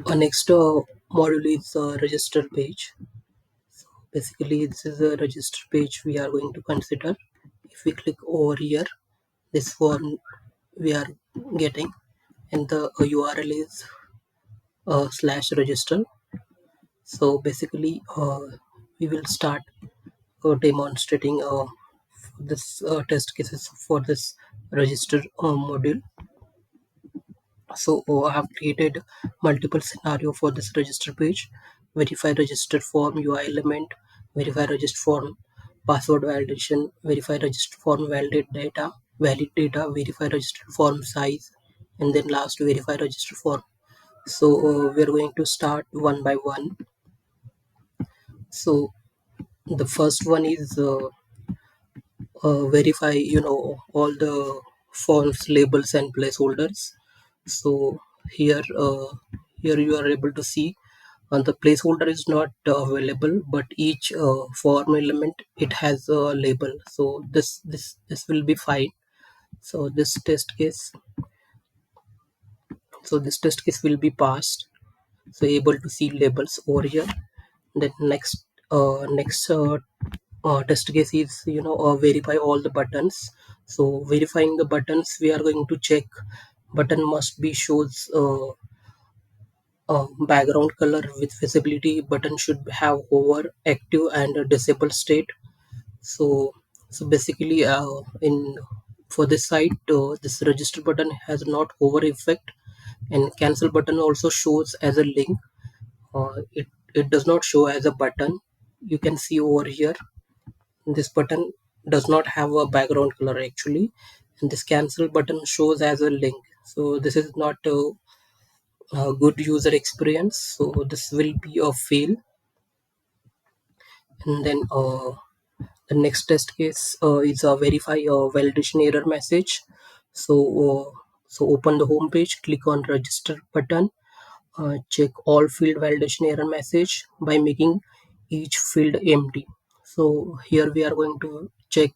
Our next module is register page. Basically, this is a register page we are going to consider. If we click over here, this form we are getting, and the URL is slash register. So basically, we will start demonstrating this test cases for this register module. So I have created multiple scenario for this register page: verify register form UI element, verify register form password validation, verify register form valid data, verify register form size, and then last verify register form. So we are going to start one by one. So the first one is verify all the forms labels and placeholders. So here here you are able to see the placeholder is not available, but each form element it has a label, so this will be fine. So this test case will be passed, so able to see labels over here. Then next test case is verify all the buttons. So verifying the buttons, we are going to check button must be shows background color with visibility. Button should have hover, active, and a disable state. So so basically, in for this site, this register button has not hover effect, and cancel button also shows as a link. It does not show as a button. You can see over here, this button does not have a background color actually, and this cancel button shows as a link. So this is not a good user experience, so this will be a fail. And then the next test case is verify validation error message. So uh, so open the home page, click on register button, check all field validation error message by making each field empty. So here we are going to check,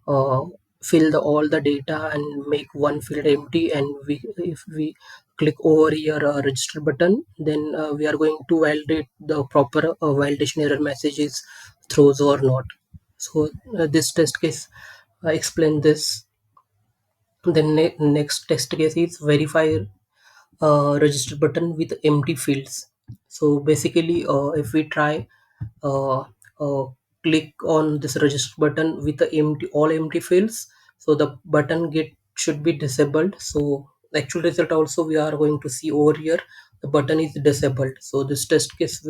uh, fill all the data and make one field empty, and if we click over here register button, then we are going to validate the proper validation error message is throws or not. So this test case explain this. The next test case is verify register button with empty fields. So basically, if we try uh, uh, click on this register button with the empty all empty fields, so the button get should be disabled. So the actual result also we are going to see over here, the button is disabled, so this test case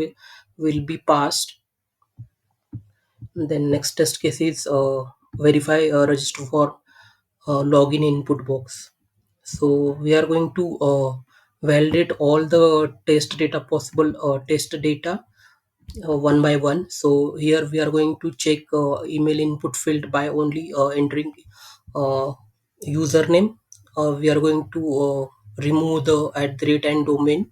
will be passed. Then next test case is verify register for login input box. So we are going to validate all the test data, possible test data, one by one. So here we are going to check email input field by only entering uh, username. We are going to remove the @ and domain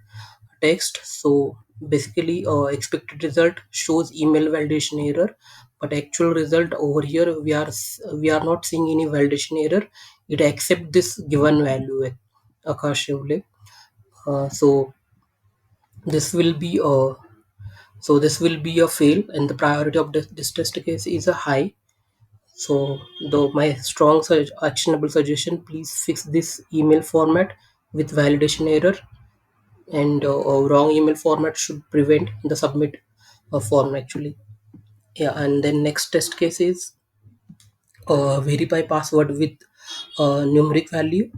text. So basically, expected result shows email validation error, but actual result over here we are not seeing any validation error. It accept this given value Akashivle. So this will be this will be a fail, and the priority of this test case is a high. So though my strong actionable suggestion, please fix this email format with validation error, and wrong email format should prevent the submit form actually. Yeah, and then next test case is verify password with numeric value,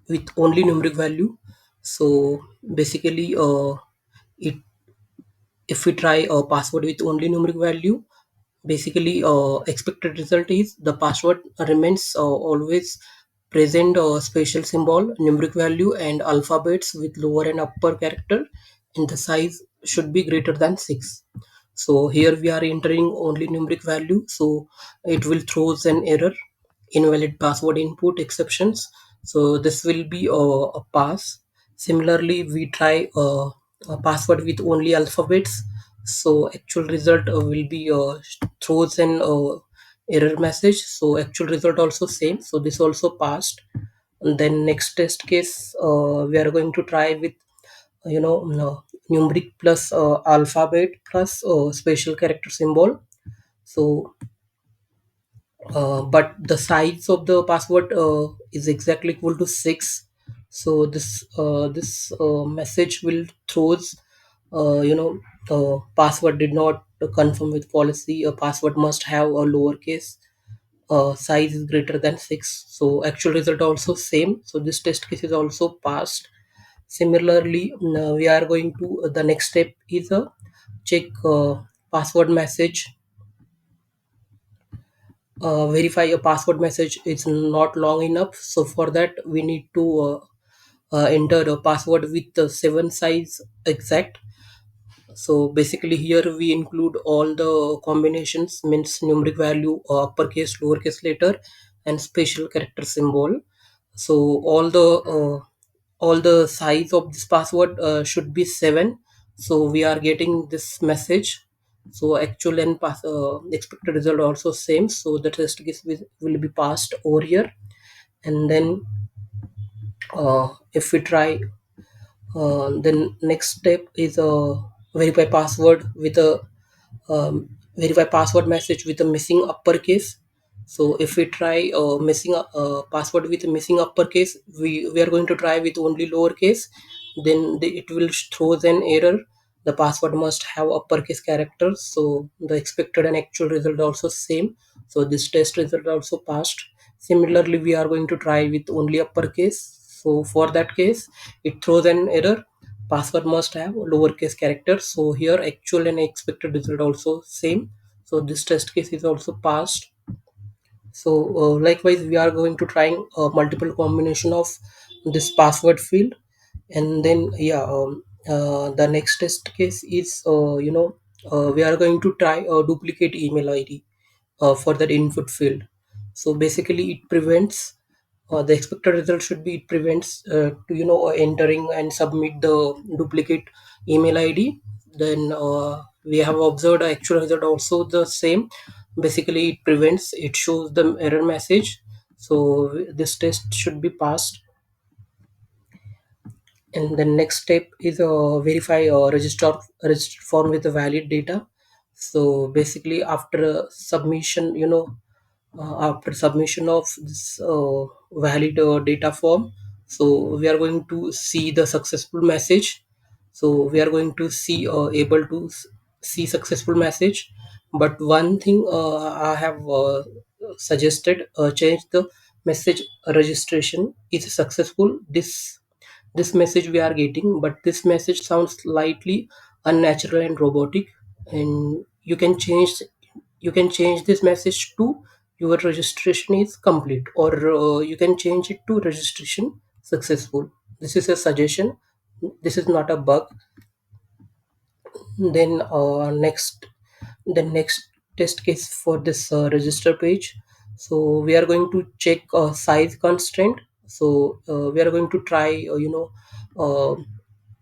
with only numeric value. So basically, it if we try a password with only numeric value, basically expected result is the password remains always present special symbol, numeric value, and alphabets with lower and upper character, and the size should be greater than 6. So here we are entering only numeric value, so it will throws an error, invalid password input exceptions. So this will be a pass. Similarly, we try a password with only alphabets, so actual result will be throws an error message, so actual result also same, so this also passed. And then next test case, we are going to try with no, numeric plus alphabet plus special character symbol. So but the size of the password is exactly equal to 6. So this message will throws password did not confirm with policy. A password must have a lowercase size is greater than 6. So actual result also same, so this test case is also passed. Similarly, we are going to the next step is a check password message. Verify a password message is not long enough, so for that we need to enter a password with the 7 size exact. So basically here we include all the combinations, means numeric value, uppercase, lowercase letter, and special character symbol. So all the size of this password should be 7. So we are getting this message. So actual and expected result also same. So the test case will be passed over here. And then if we try, then next step is verify password with a verify password message with a missing uppercase. So if we try missing password with missing uppercase, we are going to try with only lowercase. Then it will throws an error. The password must have uppercase characters. So the expected and actual result also same. So this test result also passed. Similarly, we are going to try with only uppercase. So for that case, it throws an error. Password must have lowercase characters. So here actual and expected result also same. So this test case is also passed. So likewise we are going to trying multiple combination of this password field. And then the next test case is we are going to try a duplicate email id for that input field. So basically it prevents the expected result should be it prevents to entering and submit the duplicate email id. Then we have observed actual result also the same. Basically it prevents, it shows the error message. So this test should be passed. And the next step is verify register form with the valid data. So basically after submission, after submission of this valid data form, so we are going to see the successful message. So we are going to see able to see successful message. But one thing I have suggested, change the message registration is successful. This message we are getting, but this message sounds slightly unnatural and robotic. And you can change this message to your registration is complete, or you can change it to registration successful. This is a suggestion, this is not a bug. Then the next test case for this register page. So we are going to check size constraint. So we are going to try uh,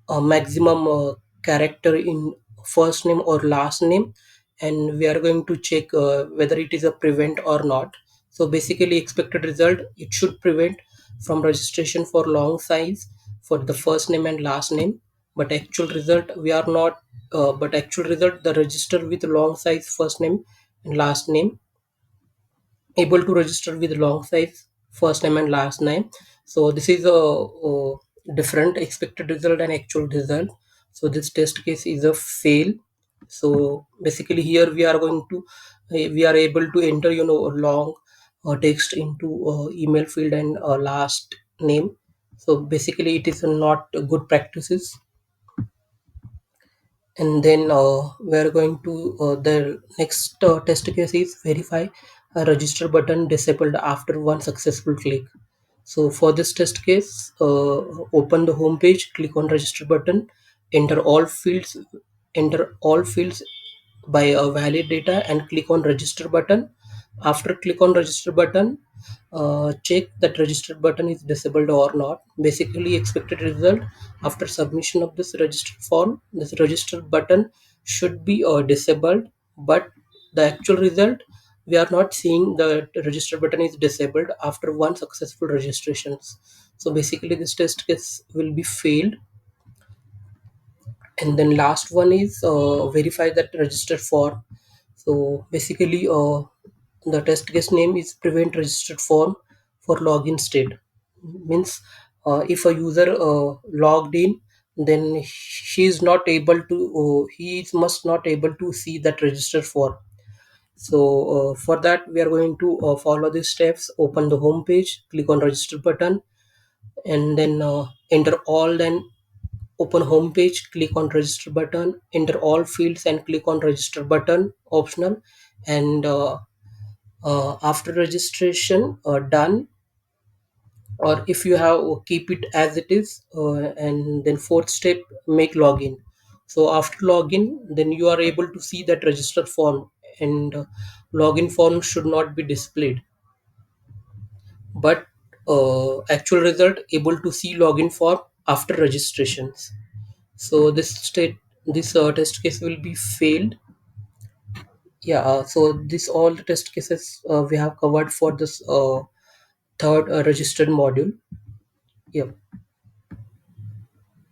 a maximum character in first name or last name. And we are going to check whether it is a prevent or not. So basically expected result, it should prevent from registration for long size for the first name and last name. But actual result we are not but actual result, the register with long size first name and last name able to register with long size first name and last name. So this is a different expected result and actual result. So this test case is a fail. So basically here we are going to we are able to enter long text into email field and last name. So basically it is not good practices. And then we are going to the next test case is verify a register button disabled after one successful click. So for this test case, open the home page, click on register button, enter all fields, enter all fields by a valid data and click on register button. After click on register button, check that register button is disabled or not. Basically expected result, after submission of this register form, this register button should be disabled. But the actual result, we are not seeing the register button is disabled after one successful registrations. So basically this test case will be failed. And then last one is verify that registered form. So basically, the test case name is prevent registered form for login state. Means if a user logged in, then he is not able to, must not able to see that registered form. So for that, we are going to follow these steps. Open the home page, click on register button, and then enter all. Then open home page, click on register button, enter all fields and click on register button optional. And after registration done, or if you have, keep it as it is, and then fourth step, make login. So after login, then you are able to see that register form. And login form should not be displayed, but actual result able to see login form after registrations. So this test case will be failed. Yeah, so this all the test cases we have covered for this third registered module. Yeah.